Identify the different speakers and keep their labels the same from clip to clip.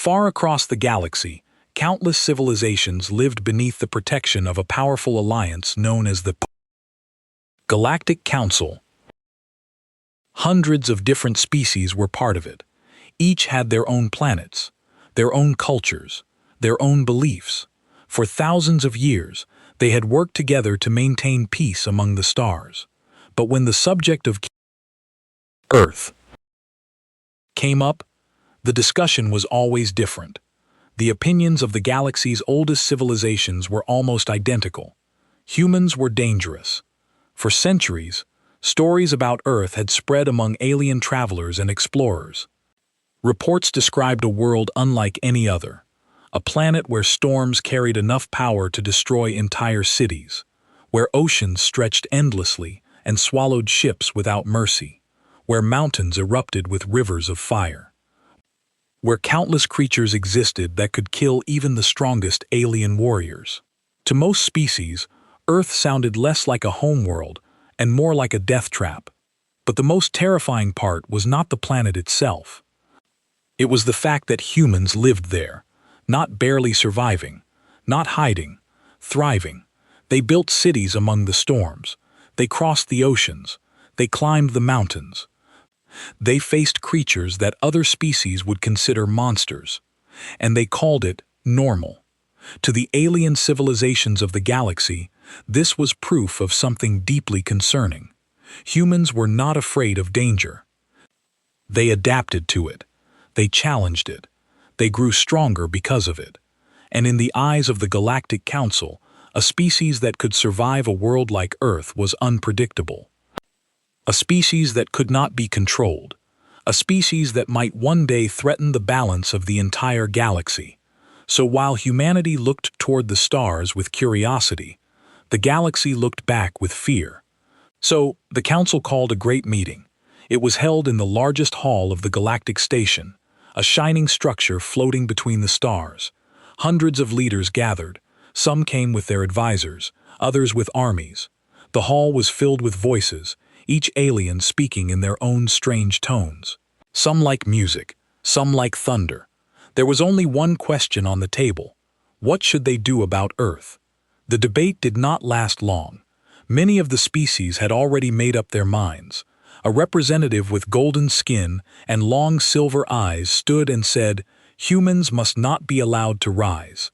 Speaker 1: Far across the galaxy, countless civilizations lived beneath the protection of a powerful alliance known as the Galactic Council. Hundreds of different species were part of it. Each had their own planets, their own cultures, their own beliefs. For thousands of years, they had worked together to maintain peace among the stars. But when the subject of Earth came up, the discussion was always different. The opinions of the galaxy's oldest civilizations were almost identical. Humans were dangerous. For centuries, stories about Earth had spread among alien travelers and explorers. Reports described a world unlike any other, a planet where storms carried enough power to destroy entire cities, where oceans stretched endlessly and swallowed ships without mercy, where mountains erupted with rivers of fire, where countless creatures existed that could kill even the strongest alien warriors. To most species, Earth sounded less like a homeworld and more like a death trap. But the most terrifying part was not the planet itself. It was the fact that humans lived there, not barely surviving, not hiding, thriving. They built cities among the storms. They crossed the oceans. They climbed the mountains. They faced creatures that other species would consider monsters, and they called it normal. To the alien civilizations of the galaxy, this was proof of something deeply concerning. Humans were not afraid of danger. They adapted to it. They challenged it. They grew stronger because of it. And in the eyes of the Galactic Council, a species that could survive a world like Earth was unpredictable. A species that could not be controlled. A species that might one day threaten the balance of the entire galaxy. So while humanity looked toward the stars with curiosity, the galaxy looked back with fear. So the council called a great meeting. It was held in the largest hall of the Galactic Station, a shining structure floating between the stars. Hundreds of leaders gathered. Some came with their advisors, others with armies. The hall was filled with voices, each alien speaking in their own strange tones. Some like music, some like thunder. There was only one question on the table. What should they do about Earth? The debate did not last long. Many of the species had already made up their minds. A representative with golden skin and long silver eyes stood and said, "Humans must not be allowed to rise.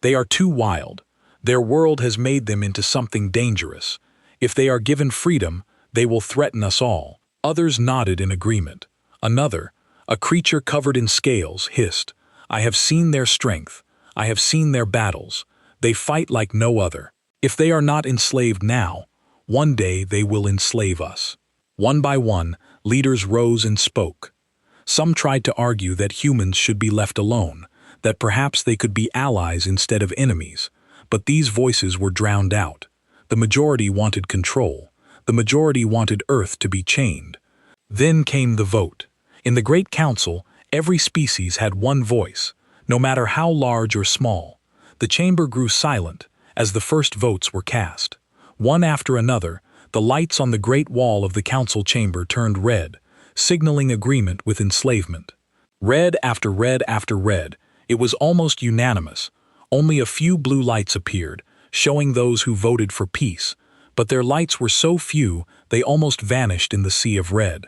Speaker 1: They are too wild. Their world has made them into something dangerous. If they are given freedom, they will threaten us all." Others nodded in agreement. Another, a creature covered in scales, hissed, "I have seen their strength. I have seen their battles. They fight like no other. If they are not enslaved now, one day they will enslave us." One by one, leaders rose and spoke. Some tried to argue that humans should be left alone, that perhaps they could be allies instead of enemies. But these voices were drowned out. The majority wanted control. The majority wanted Earth to be chained. Then came the vote. In the Great Council, every species had one voice, no matter how large or small. The chamber grew silent as the first votes were cast. One after another, the lights on the great wall of the council chamber turned red, signaling agreement with enslavement. Red after red after red, it was almost unanimous. Only a few blue lights appeared, showing those who voted for peace, but their lights were so few they almost vanished in the sea of red.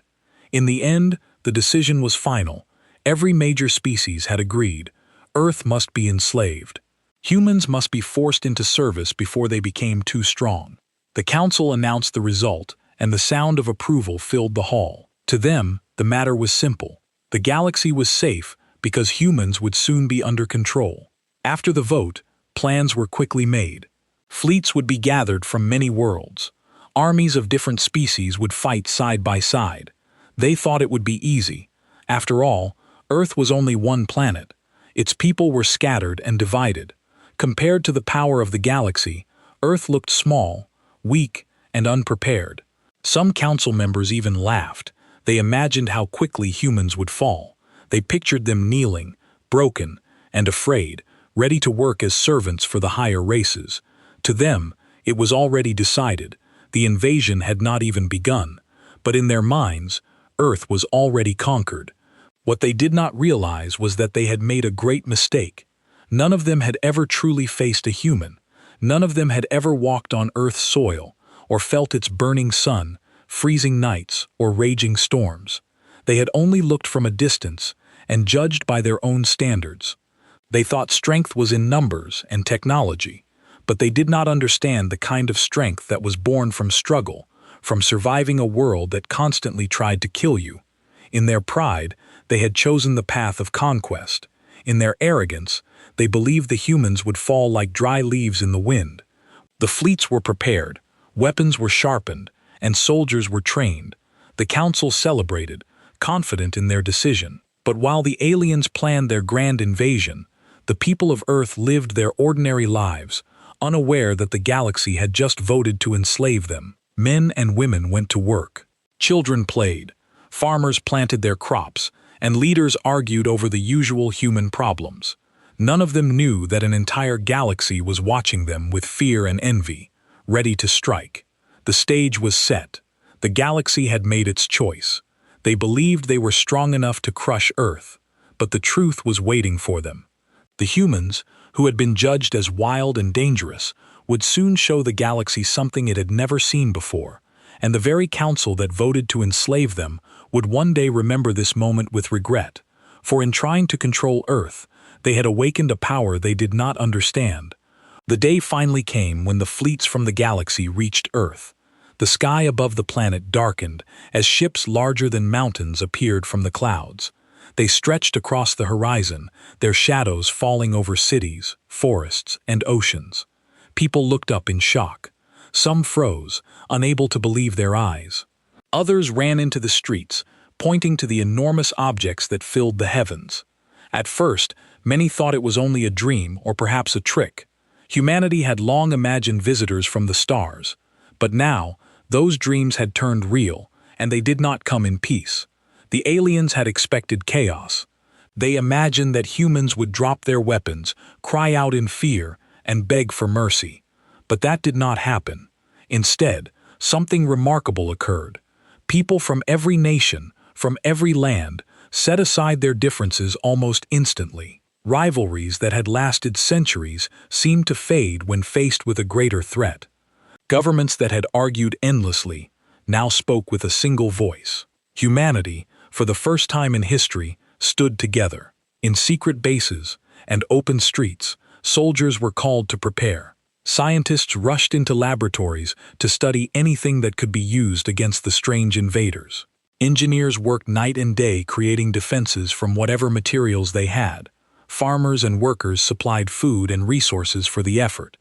Speaker 1: In the end, the decision was final. Every major species had agreed. Earth must be enslaved. Humans must be forced into service before they became too strong. The council announced the result, and the sound of approval filled the hall. To them, the matter was simple. The galaxy was safe because humans would soon be under control. After the vote, plans were quickly made. Fleets would be gathered from many worlds. Armies of different species would fight side by side. They thought it would be easy. After all, Earth was only one planet. Its people were scattered and divided. Compared to the power of the galaxy, Earth looked small, weak, and unprepared. Some council members even laughed. They imagined how quickly humans would fall. They pictured them kneeling, broken, and afraid, ready to work as servants for the higher races. To them, it was already decided. The invasion had not even begun. But in their minds, Earth was already conquered. What they did not realize was that they had made a great mistake. None of them had ever truly faced a human. None of them had ever walked on Earth's soil, or felt its burning sun, freezing nights, or raging storms. They had only looked from a distance and judged by their own standards. They thought strength was in numbers and technology, but they did not understand the kind of strength that was born from struggle, from surviving a world that constantly tried to kill you. In their pride, they had chosen the path of conquest. In their arrogance, they believed the humans would fall like dry leaves in the wind. The fleets were prepared, weapons were sharpened, and soldiers were trained. The council celebrated, confident in their decision. But while the aliens planned their grand invasion, the people of Earth lived their ordinary lives, unaware that the galaxy had just voted to enslave them. Men and women went to work. Children played. Farmers planted their crops, and leaders argued over the usual human problems. None of them knew that an entire galaxy was watching them with fear and envy, ready to strike. The stage was set. The galaxy had made its choice. They believed they were strong enough to crush Earth, but the truth was waiting for them. The humans, who had been judged as wild and dangerous, would soon show the galaxy something it had never seen before, and the very council that voted to enslave them would one day remember this moment with regret, for in trying to control Earth, they had awakened a power they did not understand. The day finally came when the fleets from the galaxy reached Earth. The sky above the planet darkened as ships larger than mountains appeared from the clouds. They stretched across the horizon, their shadows falling over cities, forests, and oceans. People looked up in shock. Some froze, unable to believe their eyes. Others ran into the streets, pointing to the enormous objects that filled the heavens. At first, many thought it was only a dream or perhaps a trick. Humanity had long imagined visitors from the stars, but now, those dreams had turned real, and they did not come in peace. The aliens had expected chaos. They imagined that humans would drop their weapons, cry out in fear, and beg for mercy. But that did not happen. Instead, something remarkable occurred. People from every nation, from every land, set aside their differences almost instantly. Rivalries that had lasted centuries seemed to fade when faced with a greater threat. Governments that had argued endlessly now spoke with a single voice. Humanity, for the first time in history, stood together. In secret bases and open streets, soldiers were called to prepare. Scientists rushed into laboratories to study anything that could be used against the strange invaders. Engineers worked night and day creating defenses from whatever materials they had. Farmers and workers supplied food and resources for the effort.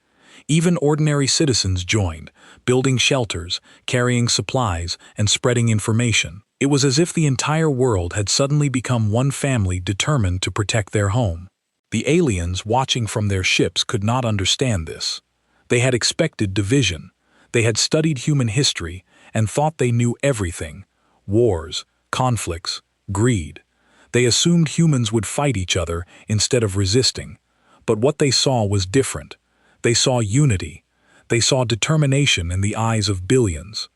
Speaker 1: Even ordinary citizens joined, building shelters, carrying supplies, and spreading information. It was as if the entire world had suddenly become one family determined to protect their home. The aliens watching from their ships could not understand this. They had expected division. They had studied human history and thought they knew everything: wars, conflicts, greed. They assumed humans would fight each other instead of resisting. But what they saw was different. They saw unity. They saw determination in the eyes of billions.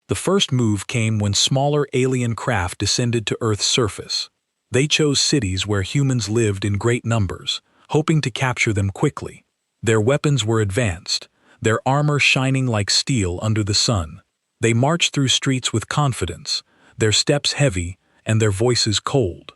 Speaker 1: The first move came when smaller alien craft descended to Earth's surface. They chose cities where humans lived in great numbers, hoping to capture them quickly. Their weapons were advanced, their armor shining like steel under the sun. They marched through streets with confidence, their steps heavy and their voices cold.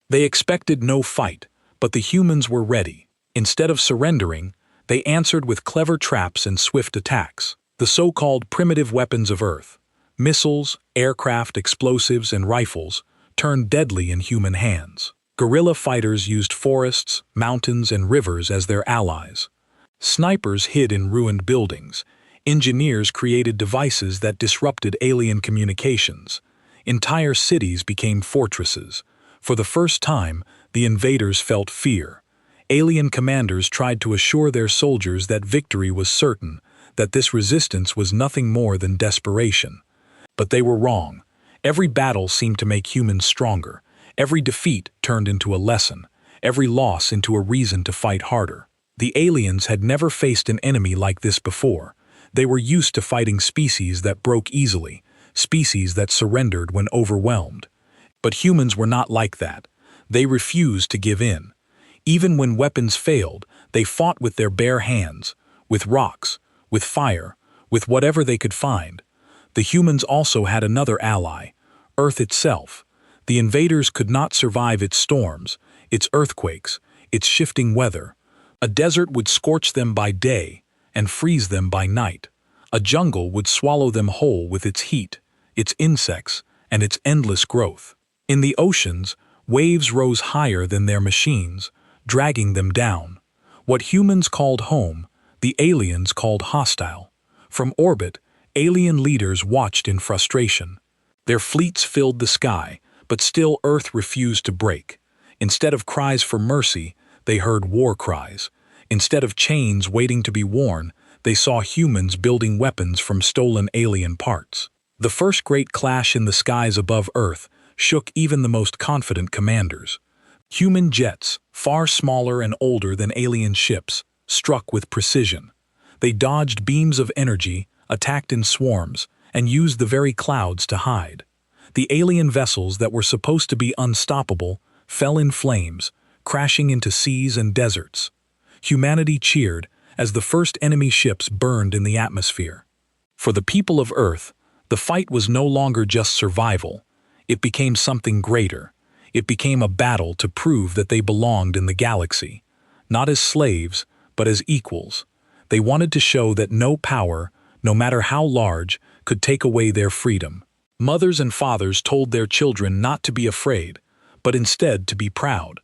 Speaker 1: They expected no fight, but the humans were ready. Instead of surrendering, they answered with clever traps and swift attacks. The so-called primitive weapons of Earth, missiles, aircraft, explosives, and rifles, turned deadly in human hands. Guerrilla fighters used forests, mountains, and rivers as their allies. Snipers hid in ruined buildings. Engineers created devices that disrupted alien communications. Entire cities became fortresses. For the first time, the invaders felt fear. Alien commanders tried to assure their soldiers that victory was certain, that this resistance was nothing more than desperation. But they were wrong. Every battle seemed to make humans stronger. Every defeat turned into a lesson. Every loss into a reason to fight harder. The aliens had never faced an enemy like this before. They were used to fighting species that broke easily, species that surrendered when overwhelmed. But humans were not like that. They refused to give in. Even when weapons failed, they fought with their bare hands, with rocks, with fire, with whatever they could find. The humans also had another ally, Earth itself. The invaders could not survive its storms, its earthquakes, its shifting weather. A desert would scorch them by day and freeze them by night. A jungle would swallow them whole with its heat, its insects, and its endless growth. In the oceans, waves rose higher than their machines, dragging them down. What humans called home, the aliens called hostile. From orbit, alien leaders watched in frustration. Their fleets filled the sky, but still Earth refused to break. Instead of cries for mercy, they heard war cries. Instead of chains waiting to be worn, they saw humans building weapons from stolen alien parts. The first great clash in the skies above Earth shook even the most confident commanders. Human jets, far smaller and older than alien ships, struck with precision. They dodged beams of energy, attacked in swarms, and used the very clouds to hide. The alien vessels that were supposed to be unstoppable fell in flames, crashing into seas and deserts. Humanity cheered as the first enemy ships burned in the atmosphere. For the people of Earth, the fight was no longer just survival. It became something greater. It became a battle to prove that they belonged in the galaxy, not as slaves, but as equals. They wanted to show that no power, no matter how large, could take away their freedom. Mothers and fathers told their children not to be afraid, but instead to be proud.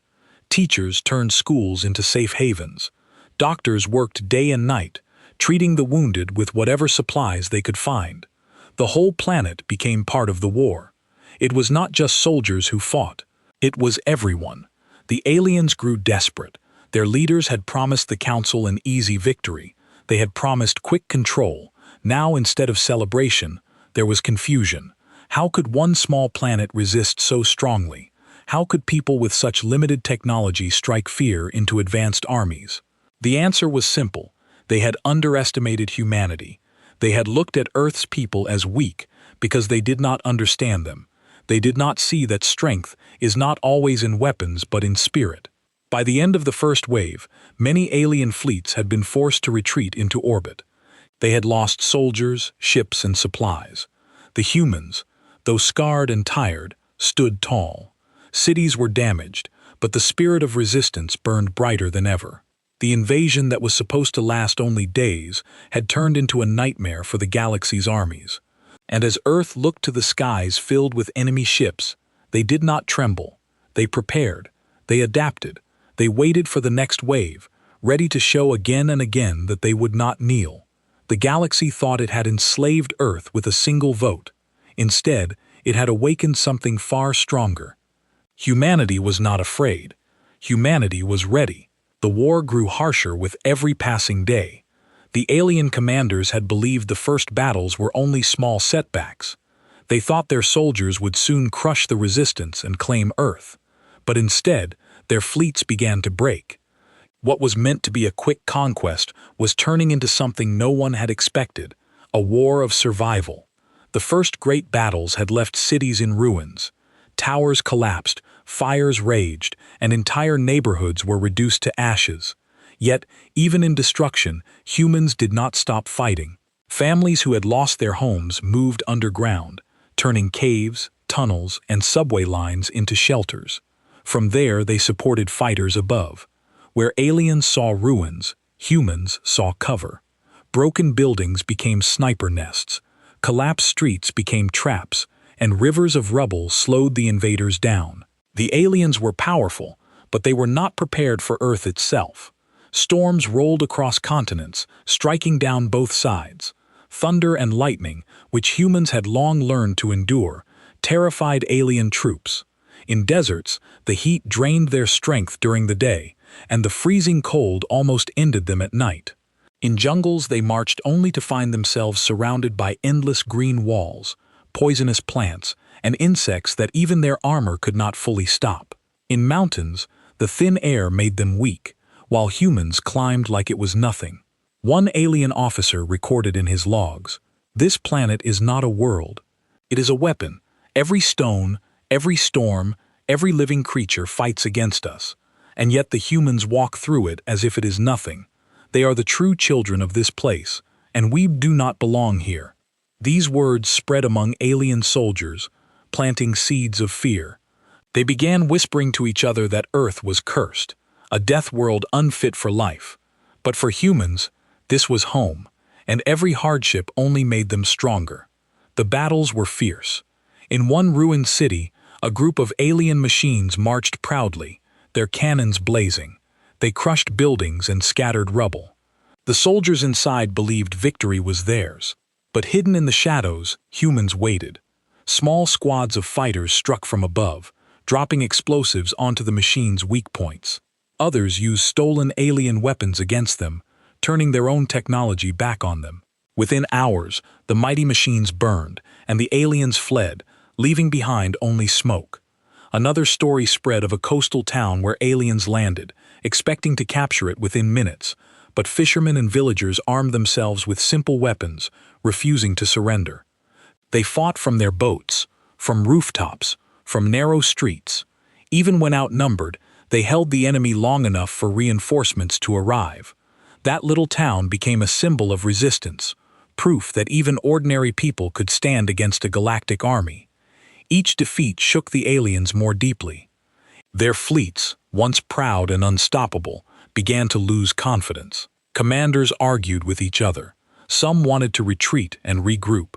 Speaker 1: Teachers turned schools into safe havens. Doctors worked day and night, treating the wounded with whatever supplies they could find. The whole planet became part of the war. It was not just soldiers who fought. It was everyone. The aliens grew desperate. Their leaders had promised the Council an easy victory. They had promised quick control. Now, instead of celebration, there was confusion. How could one small planet resist so strongly? How could people with such limited technology strike fear into advanced armies? The answer was simple. They had underestimated humanity. They had looked at Earth's people as weak because they did not understand them. They did not see that strength is not always in weapons but in spirit. By the end of the first wave, many alien fleets had been forced to retreat into orbit. They had lost soldiers, ships, and supplies. The humans, though scarred and tired, stood tall. Cities were damaged, but the spirit of resistance burned brighter than ever. The invasion that was supposed to last only days had turned into a nightmare for the galaxy's armies. And as Earth looked to the skies filled with enemy ships, they did not tremble. They prepared. They adapted. They waited for the next wave, ready to show again and again that they would not kneel. The galaxy thought it had enslaved Earth with a single vote. Instead, it had awakened something far stronger. Humanity was not afraid. Humanity was ready. The war grew harsher with every passing day. The alien commanders had believed the first battles were only small setbacks. They thought their soldiers would soon crush the resistance and claim Earth. But instead, their fleets began to break. What was meant to be a quick conquest was turning into something no one had expected, a war of survival. The first great battles had left cities in ruins. Towers collapsed, fires raged, and entire neighborhoods were reduced to ashes. Yet, even in destruction, humans did not stop fighting. Families who had lost their homes moved underground, turning caves, tunnels, and subway lines into shelters. From there, they supported fighters above. Where aliens saw ruins, humans saw cover. Broken buildings became sniper nests. Collapsed streets became traps, and rivers of rubble slowed the invaders down. The aliens were powerful, but they were not prepared for Earth itself. Storms rolled across continents, striking down both sides. Thunder and lightning, which humans had long learned to endure, terrified alien troops. In deserts, the heat drained their strength during the day, and the freezing cold almost ended them at night. In jungles, they marched only to find themselves surrounded by endless green walls, poisonous plants, and insects that even their armor could not fully stop. In mountains, the thin air made them weak, while humans climbed like it was nothing. One alien officer recorded in his logs, "This planet is not a world. It is a weapon. Every stone, every storm, Every living creature fights against us, and yet the humans walk through it as if it is nothing. They are the true children of this place, and we do not belong here." These words spread among alien soldiers, planting seeds of fear. They began whispering to each other that Earth was cursed, a death world unfit for life. But for humans, this was home, and every hardship only made them stronger. The battles were fierce. In one ruined city, a group of alien machines marched proudly, their cannons blazing. They crushed buildings and scattered rubble. The soldiers inside believed victory was theirs, but hidden in the shadows, humans waited. Small squads of fighters struck from above, dropping explosives onto the machine's weak points. Others used stolen alien weapons against them, turning their own technology back on them. Within hours, the mighty machines burned, and the aliens fled, leaving behind only smoke. Another story spread of a coastal town where aliens landed, expecting to capture it within minutes, but fishermen and villagers armed themselves with simple weapons, refusing to surrender. They fought from their boats, from rooftops, from narrow streets. Even when outnumbered, they held the enemy long enough for reinforcements to arrive. That little town became a symbol of resistance, proof that even ordinary people could stand against a galactic army. Each defeat shook the aliens more deeply. Their fleets, once proud and unstoppable, began to lose confidence. Commanders argued with each other. Some wanted to retreat and regroup.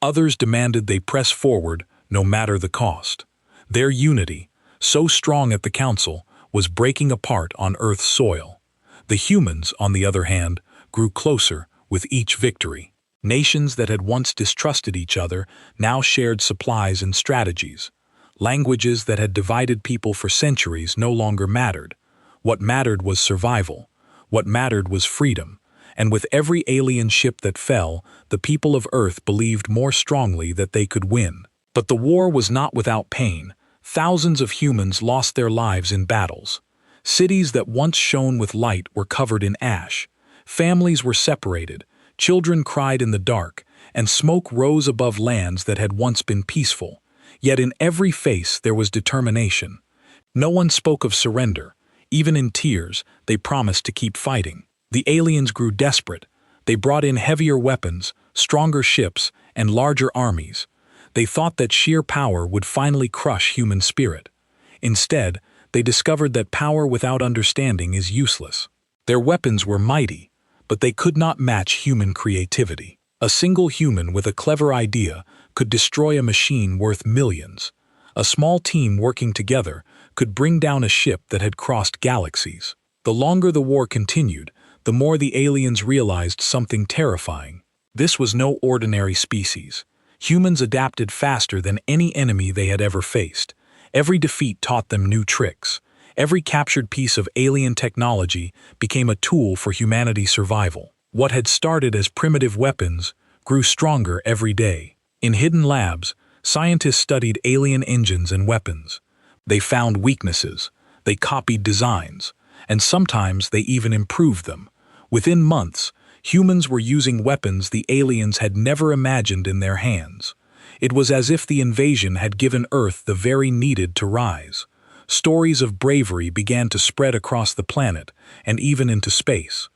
Speaker 1: Others demanded they press forward, no matter the cost. Their unity, so strong at the council, was breaking apart on Earth's soil. The humans, on the other hand, grew closer with each victory. Nations that had once distrusted each other now shared supplies and strategies. Languages that had divided people for centuries no longer mattered. What mattered was survival. What mattered was freedom. And with every alien ship that fell, the people of Earth believed more strongly that they could win. But the war was not without pain. Thousands of humans lost their lives in battles. Cities that once shone with light were covered in ash. Families were separated. Children cried in the dark, and smoke rose above lands that had once been peaceful. Yet in every face there was determination. No one spoke of surrender. Even in tears, they promised to keep fighting. The aliens grew desperate. They brought in heavier weapons, stronger ships, and larger armies. They thought that sheer power would finally crush human spirit. Instead, they discovered that power without understanding is useless. Their weapons were mighty, but they could not match human creativity. A single human with a clever idea could destroy a machine worth millions. A small team working together could bring down a ship that had crossed galaxies. The longer the war continued, the more the aliens realized something terrifying. This was no ordinary species. Humans adapted faster than any enemy they had ever faced. Every defeat taught them new tricks. Every captured piece of alien technology became a tool for humanity's survival. What had started as primitive weapons grew stronger every day. In hidden labs, scientists studied alien engines and weapons. They found weaknesses, they copied designs, and sometimes they even improved them. Within months, humans were using weapons the aliens had never imagined in their hands. It was as if the invasion had given Earth the very needed to rise. Stories of bravery began to spread across the planet and even into space.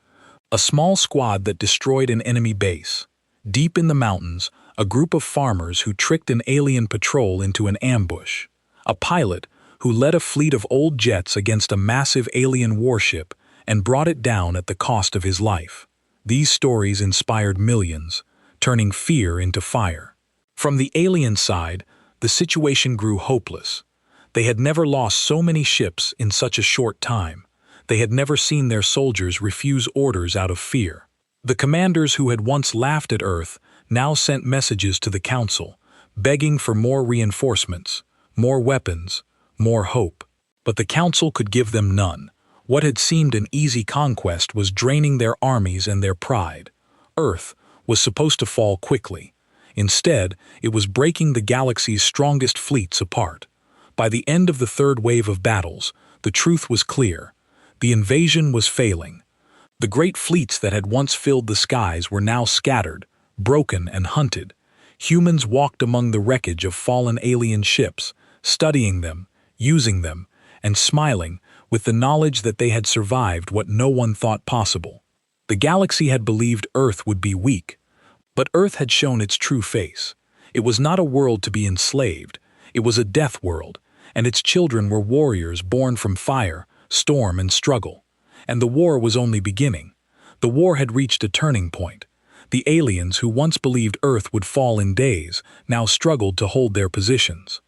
Speaker 1: A small squad that destroyed an enemy base. Deep in the mountains, a group of farmers who tricked an alien patrol into an ambush. A pilot who led a fleet of old jets against a massive alien warship and brought it down at the cost of his life. These stories inspired millions, turning fear into fire. From the alien side, the situation grew hopeless. They had never lost so many ships in such a short time. They had never seen their soldiers refuse orders out of fear. The commanders who had once laughed at Earth now sent messages to the Council, begging for more reinforcements, more weapons, more hope. But the Council could give them none. What had seemed an easy conquest was draining their armies and their pride. Earth was supposed to fall quickly. Instead, it was breaking the galaxy's strongest fleets apart. By the end of the third wave of battles, the truth was clear. The invasion was failing. The great fleets that had once filled the skies were now scattered, broken and hunted. Humans walked among the wreckage of fallen alien ships, studying them, using them, and smiling with the knowledge that they had survived what no one thought possible. The galaxy had believed Earth would be weak, but Earth had shown its true face. It was not a world to be enslaved, it was a death world, and its children were warriors born from fire, storm, and struggle. And the war was only beginning. The war had reached a turning point. The aliens who once believed Earth would fall in days now struggled to hold their positions.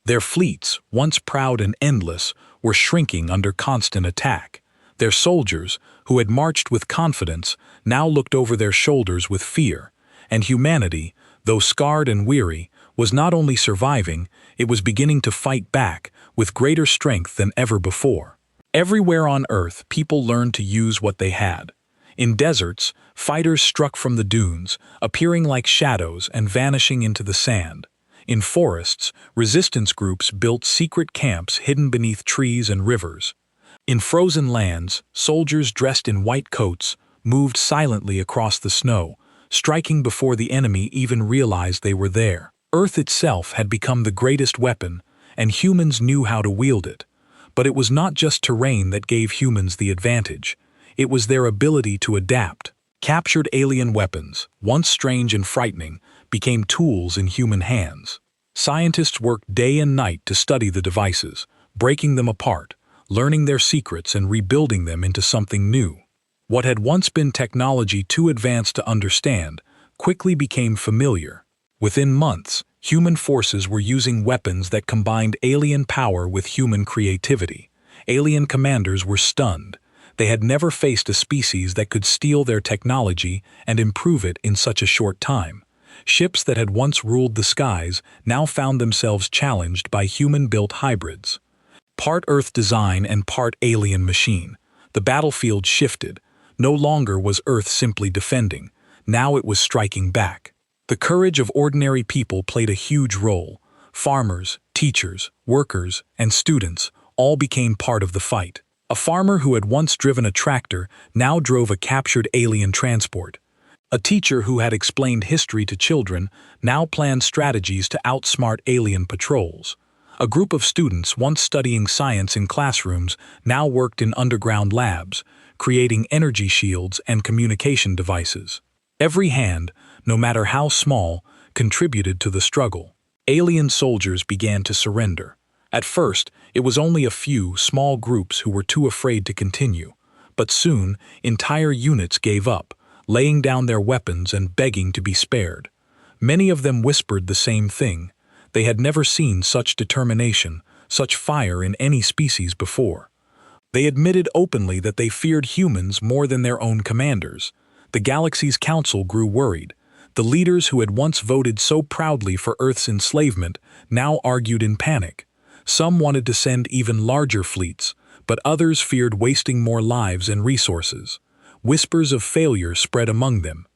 Speaker 1: Their fleets, once proud and endless, were shrinking under constant attack. Their soldiers, who had marched with confidence, now looked over their shoulders with fear. And humanity, though scarred and weary, was not only surviving, it was beginning to fight back with greater strength than ever before. Everywhere on Earth, people learned to use what they had. In deserts, fighters struck from the dunes, appearing like shadows and vanishing into the sand. In forests, resistance groups built secret camps hidden beneath trees and rivers. In frozen lands, soldiers dressed in white coats moved silently across the snow, striking before the enemy even realized they were there. Earth itself had become the greatest weapon, and humans knew how to wield it. But it was not just terrain that gave humans the advantage. It was their ability to adapt. Captured alien weapons, once strange and frightening, became tools in human hands. Scientists worked day and night to study the devices, breaking them apart, learning their secrets and rebuilding them into something new. What had once been technology too advanced to understand quickly became familiar. Within months, human forces were using weapons that combined alien power with human creativity. Alien commanders were stunned. They had never faced a species that could steal their technology and improve it in such a short time. Ships that had once ruled the skies now found themselves challenged by human-built hybrids. Part Earth design and part alien machine, the battlefield shifted. No longer was Earth simply defending. Now it was striking back. The courage of ordinary people played a huge role. Farmers, teachers, workers, and students all became part of the fight. A farmer who had once driven a tractor now drove a captured alien transport. A teacher who had explained history to children now planned strategies to outsmart alien patrols. A group of students once studying science in classrooms now worked in underground labs, creating energy shields and communication devices. Every hand, no matter how small, contributed to the struggle. Alien soldiers began to surrender. At first, it was only a few small groups who were too afraid to continue, but soon entire units gave up, laying down their weapons and begging to be spared. Many of them whispered the same thing. They had never seen such determination, such fire in any species before. They admitted openly that they feared humans more than their own commanders. The galaxy's council grew worried. The leaders who had once voted so proudly for Earth's enslavement now argued in panic. Some wanted to send even larger fleets, but others feared wasting more lives and resources. Whispers of failure spread among them.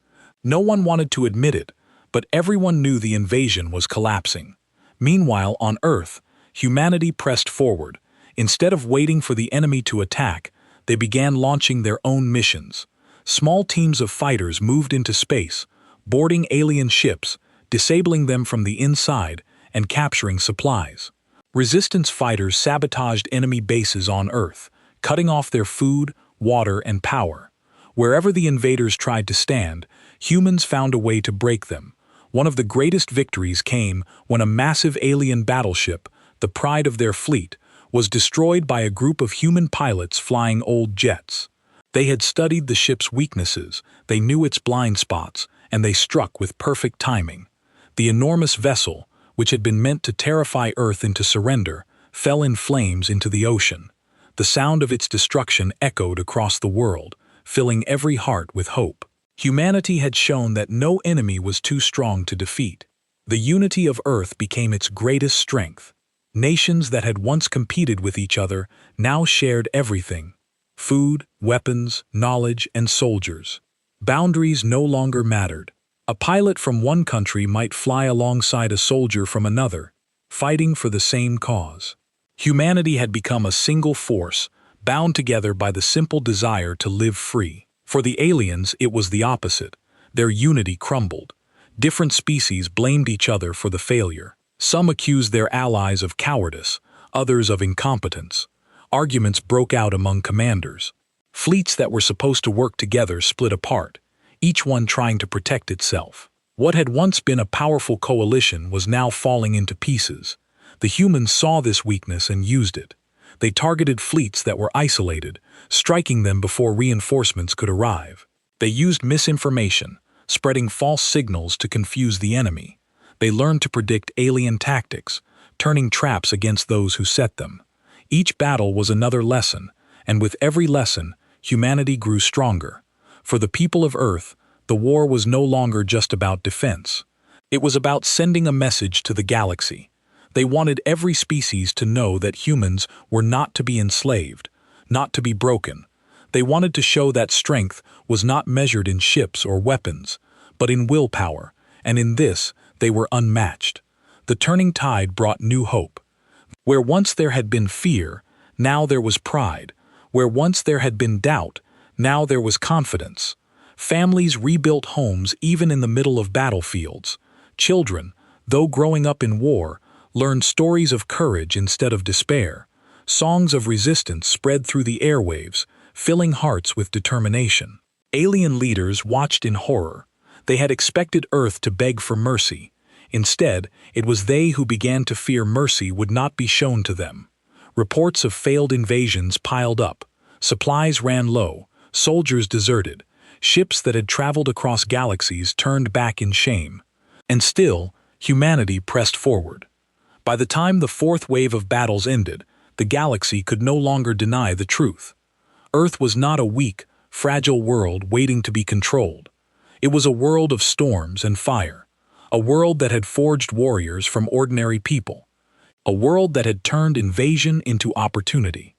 Speaker 1: No one wanted to admit it, but everyone knew the invasion was collapsing. Meanwhile, on Earth, humanity pressed forward. Instead of waiting for the enemy to attack, they began launching their own missions. Small teams of fighters moved into space, boarding alien ships, disabling them from the inside, and capturing supplies. Resistance fighters sabotaged enemy bases on Earth, cutting off their food, water, and power. Wherever the invaders tried to stand, humans found a way to break them. One of the greatest victories came when a massive alien battleship, the pride of their fleet, was destroyed by a group of human pilots flying old jets. They had studied the ship's weaknesses, they knew its blind spots, and they struck with perfect timing. The enormous vessel, which had been meant to terrify Earth into surrender, fell in flames into the ocean. The sound of its destruction echoed across the world, filling every heart with hope. Humanity had shown that no enemy was too strong to defeat. The unity of Earth became its greatest strength. Nations that had once competed with each other now shared everything: food, weapons, knowledge, and soldiers. Boundaries no longer mattered. A pilot from one country might fly alongside a soldier from another, fighting for the same cause. Humanity had become a single force, bound together by the simple desire to live free. For the aliens, it was the opposite. Their unity crumbled. Different species blamed each other for the failure. Some accused their allies of cowardice, others of incompetence. Arguments broke out among commanders. Fleets that were supposed to work together split apart, each one trying to protect itself. What had once been a powerful coalition was now falling into pieces. The humans saw this weakness and used it. They targeted fleets that were isolated, striking them before reinforcements could arrive. They used misinformation, spreading false signals to confuse the enemy. They learned to predict alien tactics, turning traps against those who set them. Each battle was another lesson, and with every lesson, humanity grew stronger. For the people of Earth, the war was no longer just about defense. It was about sending a message to the galaxy. They wanted every species to know that humans were not to be enslaved, not to be broken. They wanted to show that strength was not measured in ships or weapons, but in willpower, and in this they were unmatched. The turning tide brought new hope. Where once there had been fear, now there was pride. Where once there had been doubt, now there was confidence. Families rebuilt homes even in the middle of battlefields. Children, though growing up in war, learned stories of courage instead of despair. Songs of resistance spread through the airwaves, filling hearts with determination. Alien leaders watched in horror. They had expected Earth to beg for mercy. Instead, it was they who began to fear mercy would not be shown to them. Reports of failed invasions piled up. Supplies ran low. Soldiers deserted. Ships that had traveled across galaxies turned back in shame. And still, humanity pressed forward. By the time the fourth wave of battles ended, the galaxy could no longer deny the truth. Earth was not a weak, fragile world waiting to be controlled. It was a world of storms and fire, a world that had forged warriors from ordinary people, a world that had turned invasion into opportunity.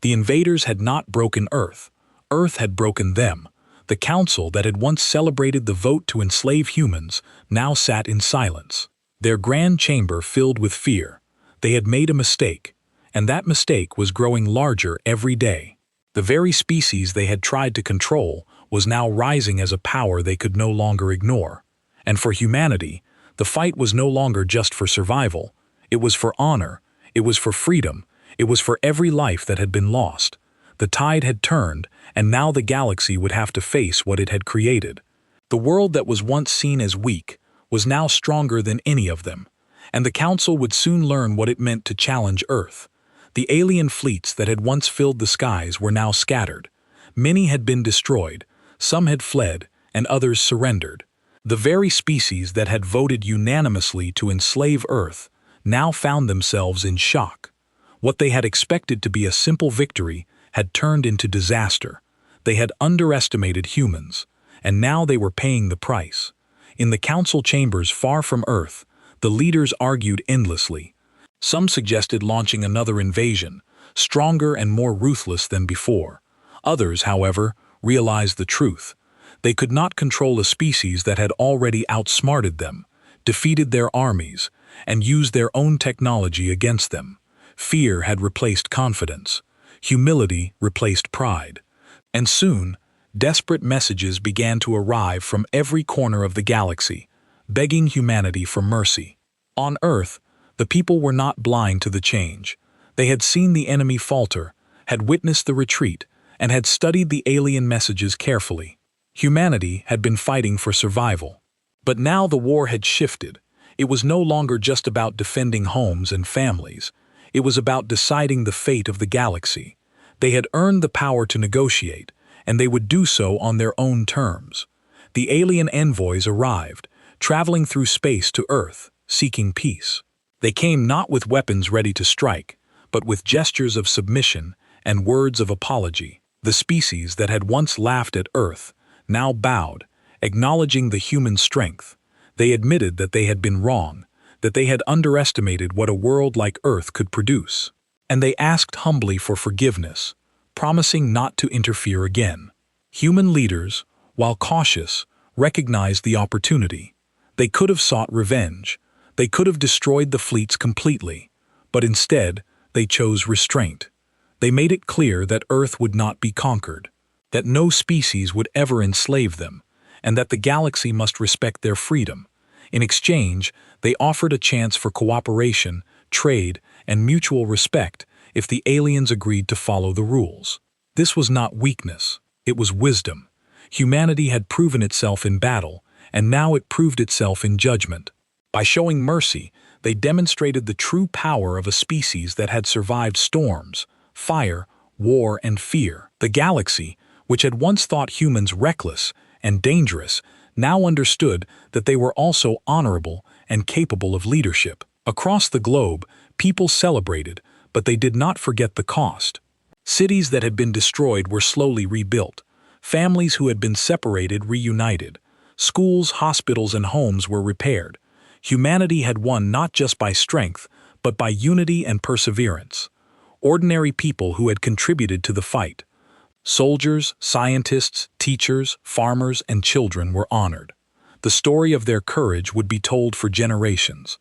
Speaker 1: The invaders had not broken Earth. Earth had broken them. The council that had once celebrated the vote to enslave humans now sat in silence. Their grand chamber filled with fear. They had made a mistake, and that mistake was growing larger every day. The very species they had tried to control was now rising as a power they could no longer ignore. And for humanity, the fight was no longer just for survival. It was for honor. It was for freedom. It was for every life that had been lost. The tide had turned, and now the galaxy would have to face what it had created. The world that was once seen as weak was now stronger than any of them, and the Council would soon learn what it meant to challenge Earth. The alien fleets that had once filled the skies were now scattered. Many had been destroyed, some had fled, and others surrendered. The very species that had voted unanimously to enslave Earth now found themselves in shock. What they had expected to be a simple victory had turned into disaster. They had underestimated humans, and now they were paying the price. In the council chambers far from Earth, the leaders argued endlessly. Some suggested launching another invasion, stronger and more ruthless than before. Others, however, realized the truth. They could not control a species that had already outsmarted them, defeated their armies, and used their own technology against them. Fear had replaced confidence. Humility replaced pride. And soon, desperate messages began to arrive from every corner of the galaxy, begging humanity for mercy. On Earth, the people were not blind to the change. They had seen the enemy falter, had witnessed the retreat, and had studied the alien messages carefully. Humanity had been fighting for survival. But now the war had shifted. It was no longer just about defending homes and families. It was about deciding the fate of the galaxy. They had earned the power to negotiate, and they would do so on their own terms. The alien envoys arrived, traveling through space to Earth, seeking peace. They came not with weapons ready to strike, but with gestures of submission and words of apology. The species that had once laughed at Earth now bowed, acknowledging the human strength. They admitted that they had been wrong, that they had underestimated what a world like Earth could produce. And they asked humbly for forgiveness, promising not to interfere again. Human leaders, while cautious, recognized the opportunity. They could have sought revenge. They could have destroyed the fleets completely, but instead, they chose restraint. They made it clear that Earth would not be conquered, that no species would ever enslave them, and that the galaxy must respect their freedom. In exchange, they offered a chance for cooperation, trade, and mutual respect if the aliens agreed to follow the rules. This was not weakness, it was wisdom. Humanity had proven itself in battle, and now it proved itself in judgment. By showing mercy, they demonstrated the true power of a species that had survived storms, fire, war, and fear. The galaxy, which had once thought humans reckless and dangerous, now understood that they were also honorable and capable of leadership. Across the globe, people celebrated, but they did not forget the cost. Cities that had been destroyed were slowly rebuilt. Families who had been separated reunited. Schools, hospitals, and homes were repaired. Humanity had won not just by strength, but by unity and perseverance. Ordinary people who had contributed to the fight. Soldiers, scientists, teachers, farmers, and children were honored. The story of their courage would be told for generations.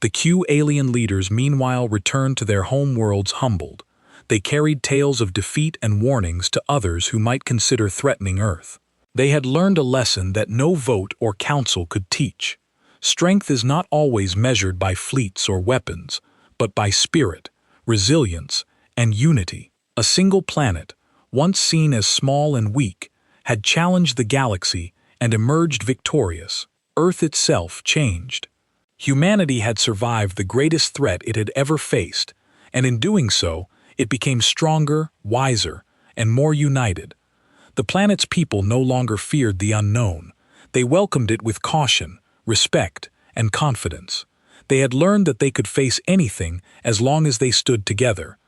Speaker 1: The Q alien leaders meanwhile returned to their home worlds humbled. They carried tales of defeat and warnings to others who might consider threatening Earth. They had learned a lesson that no vote or council could teach. Strength is not always measured by fleets or weapons, but by spirit, resilience, and unity. A single planet, once seen as small and weak, had challenged the galaxy and emerged victorious. Earth itself changed. Humanity had survived the greatest threat it had ever faced, and in doing so, it became stronger, wiser, and more united. The planet's people no longer feared the unknown. They welcomed it with caution, respect, and confidence. They had learned that they could face anything as long as they stood together,